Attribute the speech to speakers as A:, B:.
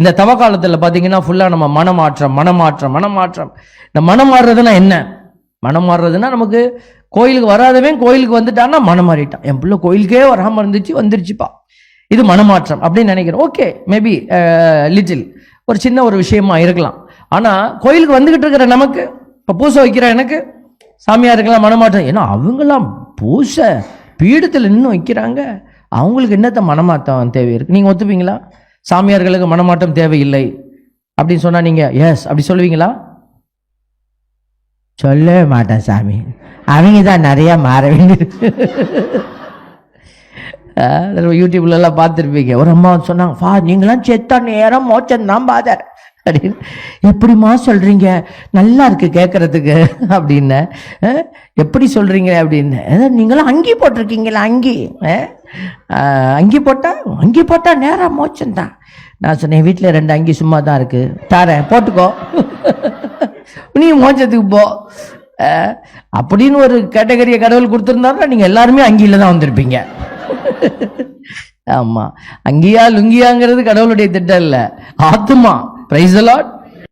A: இந்த தவ காலத்தில் பார்த்தீங்கன்னா ஃபுல்லாக நம்ம மனமாற்றம் மனமாற்றம் மனமாற்றம். இந்த மனம் மாறுறதுன்னா என்ன? மனம் மாறுறதுன்னா நமக்கு கோயிலுக்கு வராதவன் கோயிலுக்கு வந்துட்டான்னா மனம் மாறிட்டான். என் பிள்ளை கோயிலுக்கே வராமல் வந்துருச்சுப்பா, இது மனமாற்றம் அப்படின்னு நினைக்கிறேன். ஓகே, மேபி லிட்டில் ஒரு சின்ன ஒரு விஷயமா இருக்கலாம். ஆனால் கோயிலுக்கு வந்துக்கிட்டு இருக்கிற நமக்கு, இப்போ பூசை வைக்கிற எனக்கு சாமியாருக்கெல்லாம் மனமாற்றம். ஏன்னா அவங்களாம் பூசை பீடத்தில் இன்னும் வைக்கிறாங்க, அவங்களுக்கு என்னத்த மனமாற்றம் தேவை இருக்குது? நீங்கள் ஒத்துப்பீங்களா? சாமியார்களுக்கு மனமாற்றம் தேவையில்லை அப்படின்னு சொன்னால் நீங்கள் எஸ் அப்படி சொல்லுவீங்களா? சொல்லவே மாட்டேன் சாமி, அவங்க தான் நிறையா மாற வேண்டியிருக்கு. யூடியூப்லலாம் பார்த்துருப்பீங்க, ஒரு அம்மா சொன்னாங்க, நீங்களாம் செத்தா நேரம் மோச்சந்தான் பாதர் அப்படின்னு. எப்படிமா சொல்கிறீங்க, நல்லா இருக்கு கேட்குறதுக்கு அப்படின்னு. எப்படி சொல்கிறீங்க அப்படின்னு. நீங்களாம் அங்கி போட்டிருக்கீங்களா? அங்கி போட்டால் நேரம் மோச்சந்தான். நான் சொன்னேன், வீட்டில் 2 அங்கி சும்மா தான் இருக்குது, தரேன் போட்டுக்கோ, நீ மோட்சத்துக்கு போ அப்படின்னு ஒரு கேட்டகரியை கடவுள் கொடுத்துருந்தாருன்னா நீங்கள் எல்லாருமே அங்கியில் தான் வந்திருப்பீங்க. ஆமாம், அங்கியா லுங்கியாங்கிறது கடவுளுடைய திட்டம் இல்லை, ஆத்துமா. Praise the Lord.